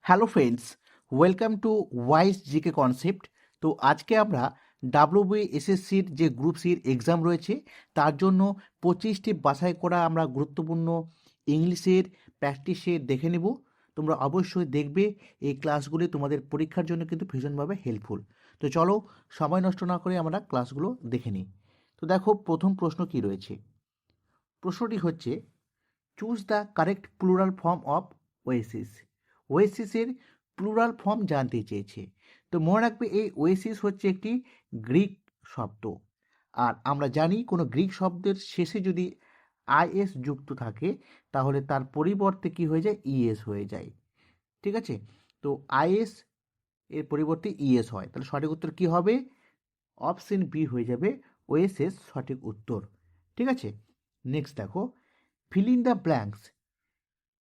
Hello friends, welcome to wise GK concept. তো আজকে আমরা ডাব্লিউবিএসএসসির যে গ্রুপ সির এক্সাম রয়েছে তার জন্য 25টি বাছাই করা আমরা গুরুত্বপূর্ণ ইংলিশের প্র্যাকটিস সেট দেখে নেব। তোমরা অবশ্যই দেখবে, এই ক্লাসগুলি তোমাদের পরীক্ষার জন্য কিন্তু ভীষণভাবে হেল্পফুল। তো চলো সময় নষ্ট না করে আমরা ক্লাসগুলো দেখে নিই। তো দেখো, প্রথম প্রশ্ন কি রয়েছে। প্রশ্নটি হচ্ছে, choose the correct plural form of oasis. ওয়েসিসের প্লুরাল ফর্ম জানতে চেয়েছে। তো মনে রাখবে, এই ওয়েসিস হচ্ছে একটি গ্রিক শব্দ। আর আমরা জানি, কোনো গ্রিক শব্দের শেষে যদি আইএস যুক্ত থাকে তাহলে তার পরিবর্তে কি হয়ে যায়, ইএস হয়ে যায়। ঠিক আছে, তো আইএস এর পরিবর্তে ইএস হয়, তাহলে সঠিক উত্তর কি হবে? অপশন বি হয়ে যাবে ওয়েসিস সঠিক উত্তর। ঠিক আছে, নেক্সট দেখো, ফিল ইন দ্য ব্ল্যাঙ্কস।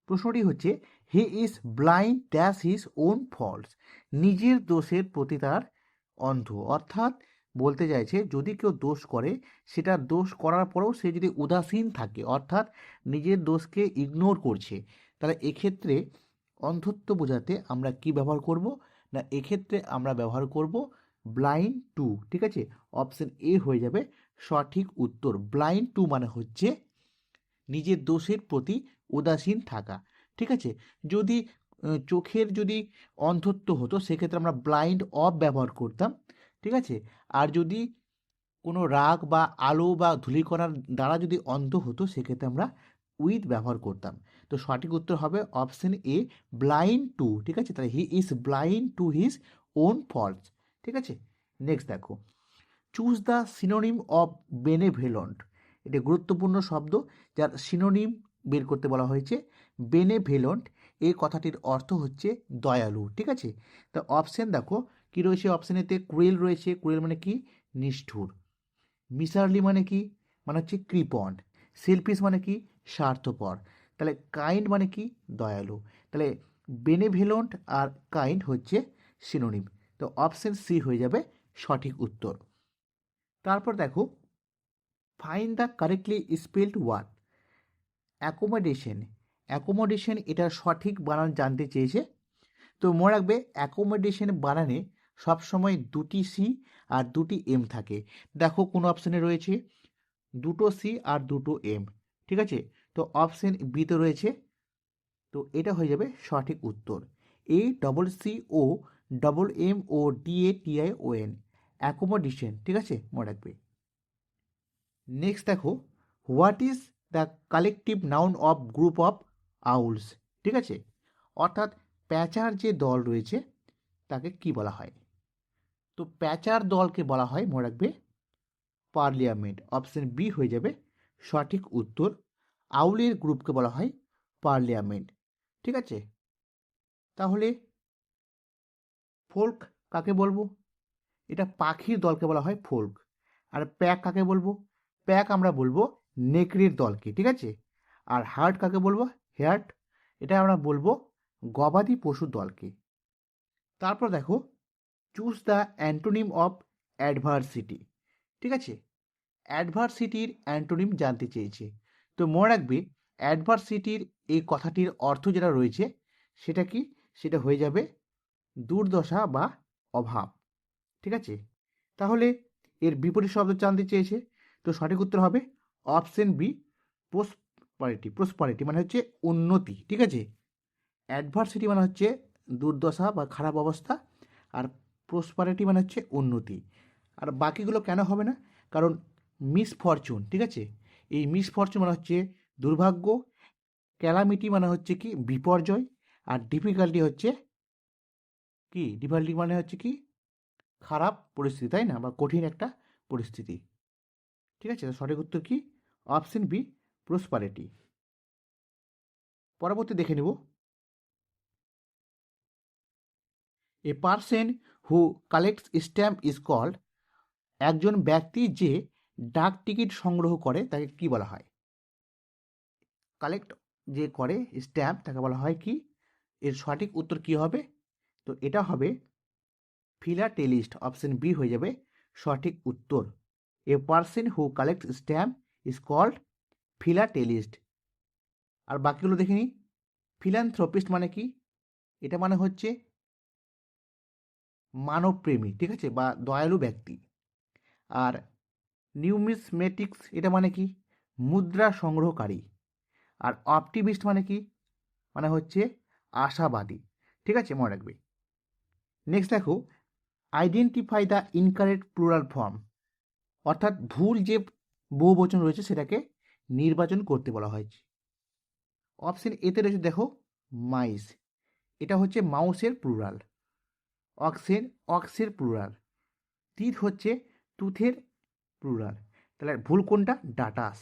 প্রশ্নটি হচ্ছে, he is blind dash his own faults. নিজের দোষের প্রতি তার অন্ধ। অর্থাৎ বলতে চাইছে, যদি কেউ দোষ করে, সেটা দোষ করার পরেও সে যদি উদাসীন থাকে, অর্থাৎ নিজের দোষকে ইগনোর করছে, তাহলে এক্ষেত্রে অন্ধত্ব বোঝাতে আমরা কি ব্যবহার করব না, এক্ষেত্রে আমরা ব্যবহার করব ব্লাইন্ড টু। ঠিক আছে, অপশন এ হয়ে যাবে সঠিক উত্তর। ব্লাইন্ড টু মানে হচ্ছে নিজের দোষের প্রতি উদাসীন থাকা। ঠিক আছে, যদি চোখের যদি অন্ধত্ব হতো সেক্ষেত্রে আমরা ব্লাইন্ড অফ ব্যবহার করতাম। ঠিক আছে, আর যদি কোনো রাগ বা আলো বা ধূলিকণার দ্বারা যদি অন্ধ হতো সেক্ষেত্রে আমরা উইথ ব্যবহার করতাম। তো সঠিক উত্তর হবে অপশন এ, ব্লাইন্ড টু। ঠিক আছে, তাহলে he is blind to his own faults. ঠিক আছে, নেক্সট দেখো, চুজ দ্য সিনোনিম অফ বেনেভেলন্ট। এটি গুরুত্বপূর্ণ শব্দ যার সিনোনিম বের করতে বলা হয়েছে। বেনেভেলন্ট এই কথাটির অর্থ হচ্ছে দয়ালু। ঠিক আছে, তা অপশন দেখো কি রয়েছে। অপশানেতে ক্রুয়েল রয়েছে। ক্রুয়েল মানে কি? নিষ্ঠুর। মিসারলি মানে কি? মানে হচ্ছে কৃপণ। সেলফিশ মানে কি? স্বার্থপর। তাহলে কাইন্ড মানে কি? দয়ালু। তাহলে বেনেভেলন্ট আর কাইন্ড হচ্ছে সিনোনিম। তো অপশন সি হয়ে যাবে সঠিক উত্তর। তারপর দেখো, find the correctly spelled word. Accommodation. Accommodation এটার সঠিক বানান জানতে চেয়েছে। তো মনে রাখবে, অ্যাকোমোডেশন বানানে সবসময় দুটি সি আর দুটি এম থাকে। দেখো কোন অপশানে রয়েছে, দুটো সি আর দুটো এম। ঠিক আছে, তো অপশন বিতে রয়েছে। তো এটা হয়ে যাবে সঠিক উত্তর। A double C O double M O DATION, accommodation. ঠিক আছে, মনে রাখবে। নেক্সট দেখো, what is the collective noun of group of owls. ঠিক আছে, অর্থাৎ প্যাঁচার যে দল রয়েছে তাকে কি বলা হয়? তো প্যাঁচার দলকে বলা হয়, মনে রাখবে, পার্লিয়ামেন্ট। অপশন বি হয়ে যাবে সঠিক উত্তর। আউলের গ্রুপকে বলা হয় পার্লিয়ামেন্ট। ঠিক আছে, তাহলে ফোল্ক কাকে বলবো? এটা পাখির দলকে বলা হয় ফোল্ক। আর প্যাক কাকে বলবো? প্যাক আমরা বলবো নেকড়ের দলকে। ঠিক আছে, আর হার্ট কাকে বলবো? হেয়ার্ট, এটা আমরা বলবো গবাদি পশুর দলকে। তারপর দেখো, choose the antonym of adversity. ঠিক আছে, অ্যাডভার্সিটির অ্যান্টোনিম জানতে চেয়েছে। তো মনে রাখবে, অ্যাডভার্সিটির এই কথাটির অর্থ যেটা রয়েছে সেটা কি? সেটা হয়ে যাবে দুর্দশা বা অভাব। ঠিক আছে, তাহলে এর বিপরীত শব্দ জানতে চেয়েছে। তো সঠিক উত্তর হবে অপশন বি, প্রসপারিটি। প্রসপারিটি মানে হচ্ছে উন্নতি। ঠিক আছে, অ্যাডভার্সিটি মানে হচ্ছে দুর্দশা বা খারাপ অবস্থা, আর প্রসপারিটি মানে হচ্ছে উন্নতি। আর বাকিগুলো কেন হবে না? কারণ মিসফরচুন, ঠিক আছে, এই মিসফরচুন মানে হচ্ছে দুর্ভাগ্য, ক্যালামিটি মানে হচ্ছে কি বিপর্যয়, আর ডিফিকাল্টি হচ্ছে কি? ডিফিকাল্টি মানে হচ্ছে কি খারাপ পরিস্থিতি, তাই না, বা কঠিন একটা পরিস্থিতি। ঠিক আছে, সঠিক উত্তর কি? Option B, prosperity. পরবর্তী দেখে নেব, a person who collects stamp is called. একজন ব্যক্তি যে ডাক টিকিট সংগ্রহ করে তাকে কি বলা হয়? কালেক্ট যে করে স্ট্যাম্প তাকে বলা হয় কি? এর সঠিক উত্তর কি হবে? তো এটা হবে ফিলাটেলিস্ট। অপশন বি হয়ে যাবে সঠিক উত্তর। A person who collects stamp is called philatelist. আর বাকিগুলো দেখে নিই। ফিলান্থ্রপিস্ট মানে কি? এটা মানে হচ্ছে মানবপ্রেমী, ঠিক আছে, বা দয়ালু ব্যক্তি। আর নিউমিসমেটিক্স এটা মানে কি, মুদ্রা সংগ্রহকারী। আর অপটিমিস্ট মানে কি, মানে হচ্ছে আশাবাদী, ঠিক আছে, মনে রাখবে। নেক্সট দেখো, identify the incorrect plural form, অর্থাৎ ভুল যে বহুবচন রয়েছে সেটাকে নির্বাচন করতে বলা হয়েছে। অপশন এতে রয়েছে দেখো মাইস, এটা হচ্ছে মাউসের প্লুরাল। অক্সের প্লুরাল। টিথ হচ্ছে টুথের প্লুরাল। তাহলে ভুল কোনটা, ডাটাস।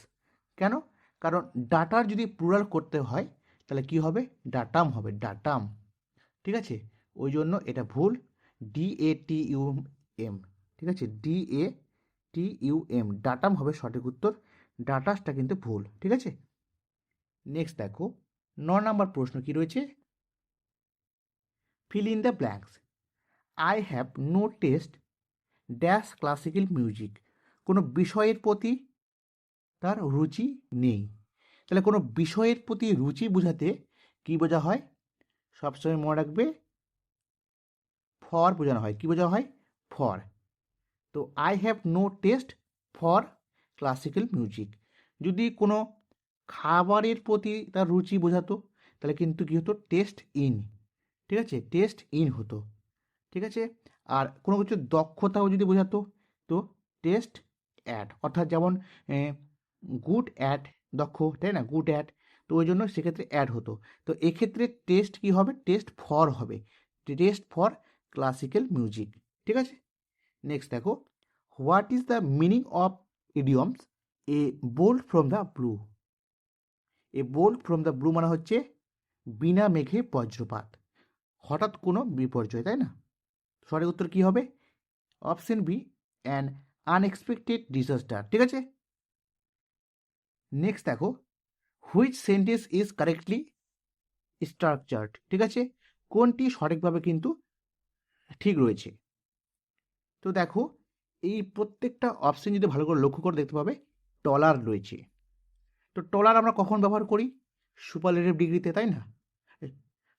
কেন? কারণ ডাটার যদি প্লুরাল করতে হয় তাহলে কি হবে, ডাটাম হবে, ডাটাম, ঠিক আছে, ওই জন্য এটা ভুল। DATUM, ঠিক আছে, DATUM, ডাটাম হবে সঠিক উত্তর, ডাটাসটা কিন্তু ভুল, ঠিক আছে। নেক্সট দেখো 9 নম্বর প্রশ্ন কি রয়েছে, fill in the blanks. I have no taste dash classical music, কোনো বিষয়ের প্রতি তার রুচি নেই। তাহলে কোনো বিষয়ের প্রতি রুচি বোঝাতে কি বোঝা হয়, সবসময় মনে রাখবে ফর বোঝানো হয়। কি বোঝা হয়, ফর। তো I have no taste for classical music. যদি কোনো খাবারের প্রতি তার রুচি বোঝাতো তাহলে কিন্তু কী হতো, টেস্ট ইন, ঠিক আছে, টেস্ট ইন হতো, ঠিক আছে। আর কোনো কিছু দক্ষতাও যদি বোঝাতো তো টেস্ট অ্যাড, অর্থাৎ যেমন গুড অ্যাট, দক্ষ, তাই না, গুড অ্যাট, তো ওই জন্য সেক্ষেত্রে অ্যাড হতো। তো এক্ষেত্রে টেস্ট কি হবে, টেস্ট ফর হবে, টেস্ট ফর ক্লাসিক্যাল মিউজিক, ঠিক আছে। নেক্সট দেখো, what is the meaning of idioms a bolt from the blue. A bolt from the blue মানে হচ্ছে বিনা মেঘে বজ্রপাত, হঠাৎ কোনো বিপর্যয়, তাই না। সঠিক উত্তর কি হবে, option B, an unexpected disaster, ঠিক আছে। নেক্সট দেখো, which sentence is correctly structured, ঠিক আছে, কোনটি সঠিকভাবে কিন্তু ঠিক রয়েছে। তো দেখো এই প্রত্যেকটা অপশন যদি ভালো করে লক্ষ্য করে দেখতে পাবে টলার রয়েছে। তো টলার আমরা কখন ব্যবহার করি, সুপারলেটিভ ডিগ্রিতে, তাই না,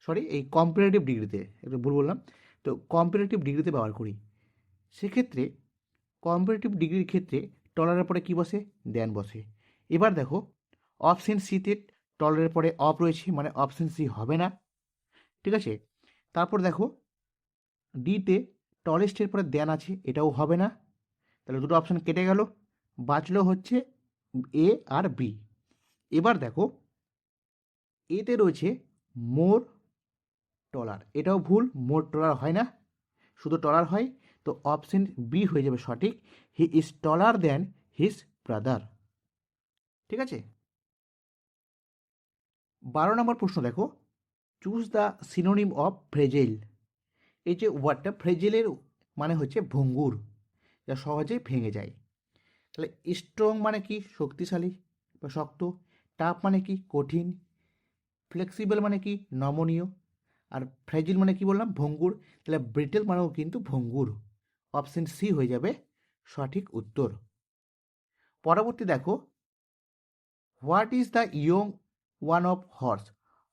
সরি এই কম্পারেটিভ ডিগ্রিতে, একটু ভুল বললাম, তো কম্পারেটিভ ডিগ্রিতে ব্যবহার করি। সেক্ষেত্রে কম্পারেটিভ ডিগ্রির ক্ষেত্রে টলারের পরে কী বসে, দেন বসে। এবার দেখো অপশন সিতে টলারের পরে অফ রয়েছে, মানে অপশন সি হবে না, ঠিক আছে। তারপর দেখো ডিতে টলেস্টের পরে দেন আছে, এটাও হবে না, তাহলে দুটো অপশান কেটে গেল, বাঁচলো হচ্ছে এ আর বি। এবার দেখো এতে রয়েছে মোর টলার, এটাও ভুল, মোর টলার হয় না, শুধু টলার হয়, তো অপশন বি হয়ে যাবে সঠিক, he is taller than his brother, ঠিক আছে। 12 নম্বর প্রশ্ন দেখো, choose the synonym of phrasal. এই যে ওয়ার্ডটা ফ্রেজেলের মানে হচ্ছে ভঙ্গুর, যা সহজে ভেঙে যায়। তাহলে স্ট্রং মানে কি, শক্তিশালী বা শক্ত। টাফ মানে কি, কঠিন। ফ্লেক্সিবল মানে কি, নমনীয়। আর ফ্রেজিল মানে কি বললাম, ভঙ্গুর। তাহলে ব্রিটেল মানেও কিন্তু ভঙ্গুর, অপশন সি হয়ে যাবে সঠিক উত্তর। পরবর্তী দেখো, what is the young one of horse,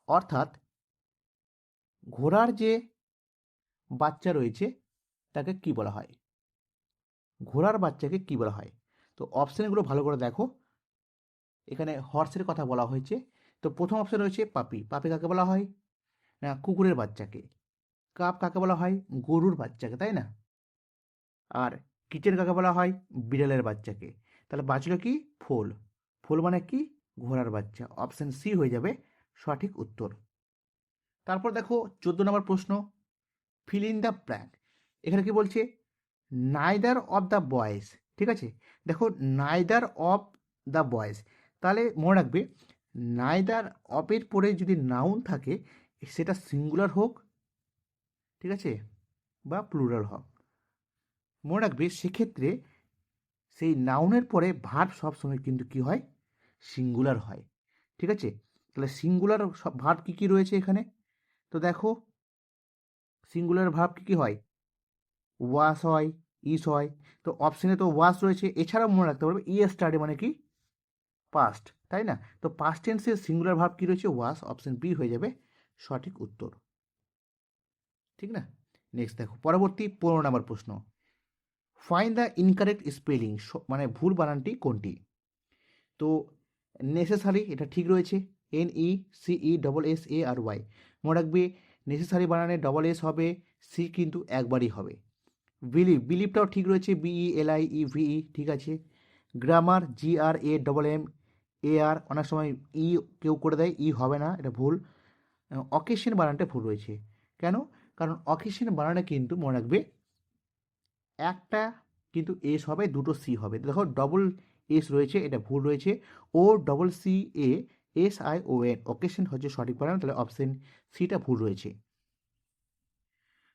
অর্থাৎ ঘোড়ার যে বাচ্চা রয়েছে তাকে কি বলা হয়, ঘোড়ার বাচ্চাকে কি বলা হয়। তো অপশানগুলো ভালো করে দেখো, এখানে হর্সের কথা বলা হয়েছে। তো প্রথম অপশন রয়েছে পাপি, পাপি কাকে বলা হয় না, কুকুরের বাচ্চাকে। কাপ কাকে বলা হয়, গরুর বাচ্চাকে, তাই না। আর কিচেন কাকে বলা হয়, বিড়ালের বাচ্চাকে। তাহলে বাঁচলো কি, ফোল, ফোল মানে কি, ঘোড়ার বাচ্চা, অপশন সি হয়ে যাবে সঠিক উত্তর। তারপর দেখো 14 নম্বর প্রশ্ন, ফিল ইন দ্য ব্ল্যাঙ্ক। এখানে কি বলছে, নাইদার অফ দ্য বয়েজ, ঠিক আছে। দেখো নাইদার অফ দ্য বয়েজ, তাহলে মনে রাখবে নাইদার অফের পরে যদি নাউন থাকে সেটা সিঙ্গুলার হোক, ঠিক আছে, বা প্লুরাল হোক, মনে রাখবে সেক্ষেত্রে সেই নাউনের পরে ভার্ব সবসময় কিন্তু কি হয়, সিঙ্গুলার হয়, ঠিক আছে। তাহলে সিঙ্গুলার ভার্ব কী কী রয়েছে এখানে, তো দেখো সিঙ্গুলার ভার্ব কী কী হয়, ওয়াশ হয়, ইস হয়। তো অপশানে তো ওয়াশ রয়েছে, এছাড়াও মনে রাখতে পারবে স্টাডি মানে কি, পাস্ট, তাই না। তো পাস্ট টেন্সের সিঙ্গুলার ভার্ব কী রয়েছে, ওয়াশ, অপশন বি হয়ে যাবে সঠিক উত্তর। ঠিক না? নেক্সট দেখো পরবর্তী 15 নম্বর প্রশ্ন, ফাইন্ড দ্য ইনকারেক্ট স্পেলিং, মানে ভুল বানানটি কোনটি? তো নেসেসারি এটা ঠিক রয়েছে, NECESSARY, মনে রাখবে নেসেসারি বানানে ডবল এস হবে, সি কিন্তু একবারই হবে। বিলিভটাও ঠিক রয়েছে, BELIEVE ঠিক আছে। গ্রামার GRAMMAR, অনেক সময় ই কেউ করে দেয়, ই হবে না, এটা ভুল। অকেশন বানানটা ভুল রয়েছে, কেন? কারণ অকেশন বানানে কিন্তু মনে রাখবে একটা কিন্তু এস হবে, দুটো সি হবে। দেখো ডবল এস রয়েছে, এটা ভুল রয়েছে। OCCASION, অকেশন হচ্ছে সঠিক বানান, তাহলে অপশন সিটা ভুল রয়েছে।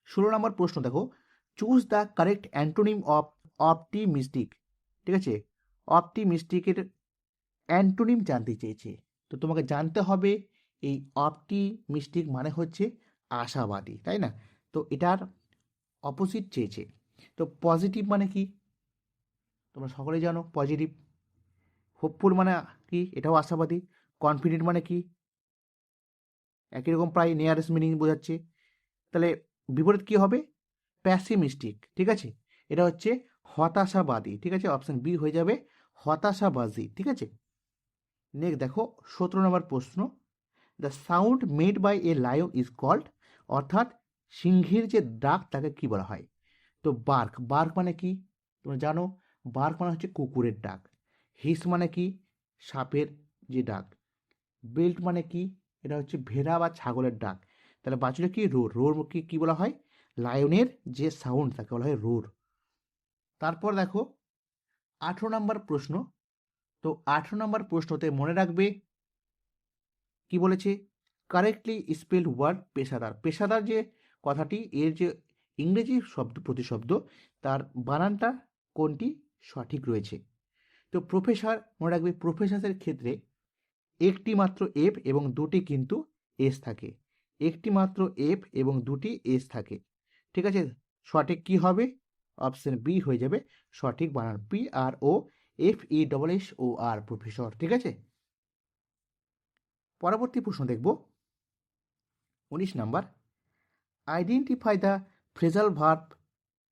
16 নম্বর প্রশ্ন দেখো, choose the correct antonym of optimistic, ঠিক আছে? অপটিমিস্টিকের অ্যান্টোনিম জানতে চেয়েছে, তো তোমাকে জানতে হবে এই অপটিমিস্টিক মানে হচ্ছে আশাবাদী, তাই না? তো এটার অপোজিট চেয়েছে। তো পজিটিভ মানে কি? তোমরা সকলেই জানো পজিটিভ। হোপফুল মানে কি? এটাও আশাবাদী। কনফিডেন্ট মানে কি? একই রকম, প্রায় নিয়ারেস্ট মিনিং বোঝাচ্ছে। তাহলে বিপরীত কি হবে? প্যাসিমিস্টিক, ঠিক আছে? এটা হচ্ছে হতাশাবাদী, ঠিক আছে? অপশন বি হয়ে যাবে হতাশাবাদী, ঠিক আছে? নেক্সট দেখো 17 নম্বর প্রশ্ন, the sound made by a lion is called, অর্থাৎ সিংহের যে ডাক তাকে কি বলা হয়? তো বার্ক, বার্ক মানে কি? তোমরা জানো বার্ক মানে হচ্ছে কুকুরের ডাক। হিস মানে কি? সাপের যে ডাক। বেল্ট মানে কি? এটা হচ্ছে ভেড়া বা ছাগলের ডাক। তাহলে বাছুরে কি? রোর। রোর কি বলা হয়? লায়নের যে সাউন্ড তাকে বলা হয় রোর। তারপর দেখো 18 নম্বর প্রশ্ন, তো 18 নম্বর প্রশ্নতে মনে রাখবে কি বলেছে? কারেক্টলি স্পেলড ওয়ার্ড পেশাদার। পেশাদার যে কথাটি, এর যে ইংরেজি শব্দ প্রতিশব্দ, তার বানানটা কোনটি সঠিক রয়েছে? তো প্রফেসর, মনে রাখবে প্রফেসরের ক্ষেত্রে একটি মাত্র এফ এবং দুটি কিন্তু এস থাকে। একটি মাত্র এফ এবং দুটি এস থাকে, ঠিক আছে? সঠিক কি হবে? অপশন বি হয়ে যাবে সঠিক বানান, PROFESSOR, প্রফেসর, ঠিক আছে? পরবর্তী প্রশ্ন দেখব 19 number, identify the phrasal verb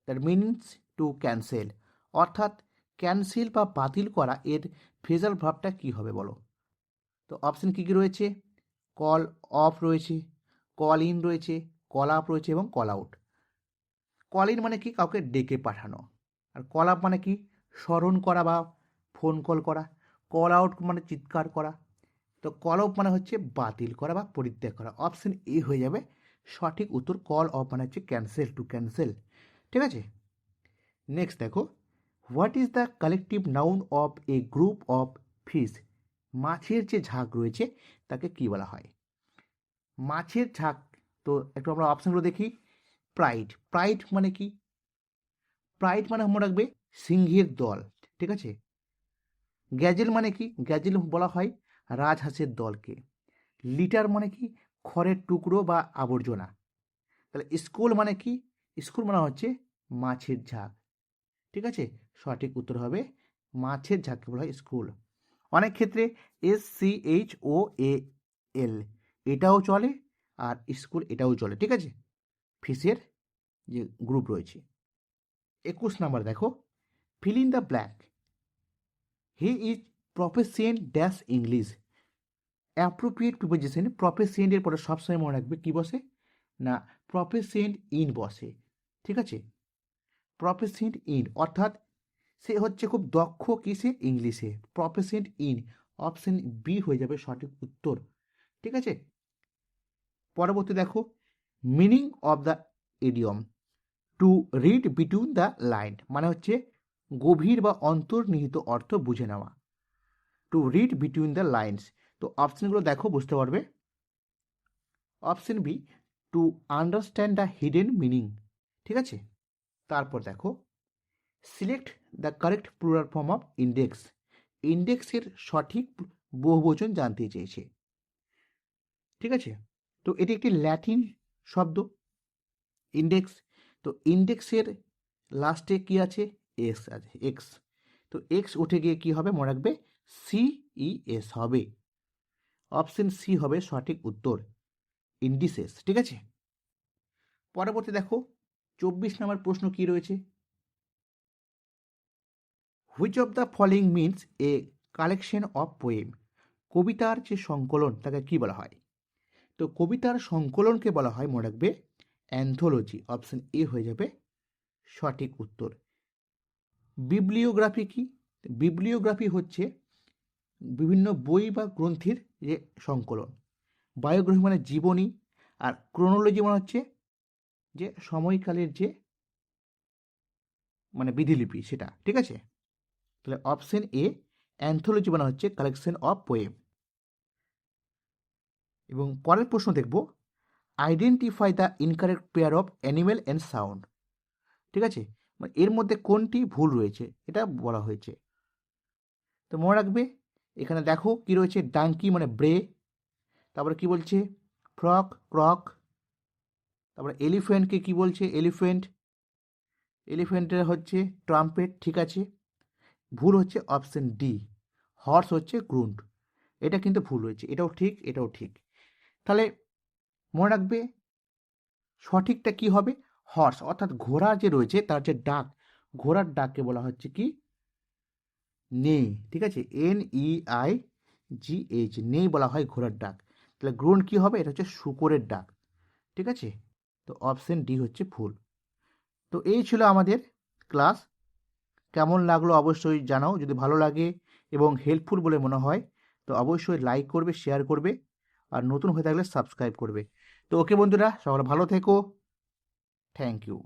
that means to cancel, অর্থাৎ ক্যান্সেল বা বাতিল করা এর ফ্রেজাল ভার্বটা কি হবে বলো? তো অপশন কি রয়েছে? কল অফ রয়েছে, কল ইন রয়েছে, কল আপ রয়েছে এবং কল আউট। কল ইন মানে কি? কাউকে ডেকে পাঠানো। আর কল আপ মানে কি? স্মরণ করা বা ফোন কল করা। কল আউট মানে চিৎকার করা। তো কল অফ মানে হচ্ছে বাতিল করা বা পরিত্যাগ করা। অপশন এ হয়ে যাবে সঠিক উত্তর। কল অফ মানে হচ্ছে ক্যান্সেল, টু ক্যান্সেল, ঠিক আছে? নেক্সট দেখো, what is the collective noun of A group of fish, মাছের যে ঝাঁক রয়েছে তাকে কি বলা হয়? মাছের ঝাঁক, তো একটু আমরা অপশনগুলো দেখি। প্রাইড, প্রাইড মানে কি? প্রাইড মানে মনে রাখবে সিংহের দল, ঠিক আছে? গ্যাজেল মানে কি? গ্যাজেল বলা হয় রাজহাঁসের দলকে। লিটার মানে কি? খড়ের টুকরো বা আবর্জনা। তাহলে স্কুল মানে কি? স্কুল মানে হচ্ছে মাছের ঝাঁক, ঠিক আছে? সঠিক উত্তর হবে মাছের ঝাঁককে বলা হয় স্কুল। অনেক ক্ষেত্রে SCHOAL এটাও চলে, আর স্কুল এটাও চলে, ঠিক আছে? ফিশের যে গ্রুপ রয়েছে। 21 নাম্বার দেখো, fill in the blank, he is proficient dash English, appropriate preposition প্রফেসিয়েন্টের পরে সবসময় মনে রাখবে কি বসে? না, প্রফেসিয়েন্ট ইন বসে, ঠিক আছে? প্রফেসিয়েন্ট ইন অর্থাৎ সে হচ্ছে খুব দক্ষ কিসে? ইংলিশে। প্রফেসিয়েন্ট ইন, অপশন বি হয়ে যাবে সঠিক উত্তর, ঠিক আছে? পরবর্তী দেখো, meaning of the idiom, to read between the line মানে হচ্ছে গভীর বা অন্তর্নিহিত অর্থ বুঝে নেওয়া। To read between the lines, তো অপশনগুলো দেখো বুঝতে পারবে। Option B, to understand the hidden meaning, ঠিক আছে? তারপর দেখো, select the correct plural form of index, ইন্ডেক্সের সঠিক বহুবচন জানতে চেয়েছে, ঠিক আছে? তো এটি একটি ল্যাটিন শব্দ ইন্ডেক্স। তো ইন্ডেক্সের লাস্টে কি আছে? এক্স আছে, এক্স। তো এক্স উঠে গিয়ে কি হবে মনে রাখবে? CES হবে। অপশন সি হবে সঠিক উত্তর, ইন্ডিসেস, ঠিক আছে? পরবর্তী দেখো 24 নম্বর প্রশ্ন কি রয়েছে, which of the following means a collection of poem, কবিতার যে সংকলন তাকে কি বলা হয়? তো কবিতার সংকলনকে বলা হয়, মনে রাখবে, অ্যান্থোলজি। অপশন এ হয়ে যাবে সঠিক উত্তর। বিবলিওগ্রাফি কি? বিবলিওগ্রাফি হচ্ছে বিভিন্ন বই বা গ্রন্থের যে সংকলন। বায়োগ্রাফি মানে জীবনী, আর ক্রোনোলজি মানে হচ্ছে যে সময়কালের যে মানে বিধিলিপি সেটা, ঠিক আছে? তাহলে অপশন এ অ্যান্থোলজি মানে হচ্ছে কালেকশন অফ পোয়েম। এবং পরের প্রশ্ন দেখব, identify the incorrect pair of animal and sound, ঠিক আছে? মানে এর মধ্যে কোনটি ভুল রয়েছে এটা বলা হয়েছে। তো মনে রাখবে, এখানে দেখো কি রয়েছে, ডাঙ্কি মানে ব্রে, তারপরে কি বলছে ফ্রক ক্রক, তারপরে এলিফ্যান্টকে কি বলছে এলিফ্যান্ট, এলিফ্যান্টের হচ্ছে ট্রাম্পেট, ঠিক আছে? ভুল হচ্ছে অপশন ডি, হর্স হচ্ছে গ্রুন্ট। এটা কিন্তু ভুল হয়েছে, এটাও ঠিক এটাও ঠিক। তাহলে মনে রাখবে সঠিকটা কি হবে, হর্স, অর্থাৎ ঘোড়া যে রয়েছে তার যে ডাক, ঘোড়ার ডাককে বলা হচ্ছে কি নে, ঠিক আছে? NEIGH, নেই বলা হয় ঘোড়ার ডাক। তাহলে গ্রুন্ট কি হবে, এটা হচ্ছে শূকরের ডাক, ঠিক আছে? তো অপশন ডি হচ্ছে ভুল। তো এই ছিল আমাদের ক্লাস। কেমন লাগলো অবশ্যই জানাও, যদি ভালো লাগে এবং হেল্পফুল বলে মনে হয় তো অবশ্যই লাইক করবে, শেয়ার করবে, আর নতুন হয়ে থাকলে সাবস্ক্রাইব করবে। তো ওকে বন্ধুরা, সকলে ভালো থেকো, থ্যাংক ইউ।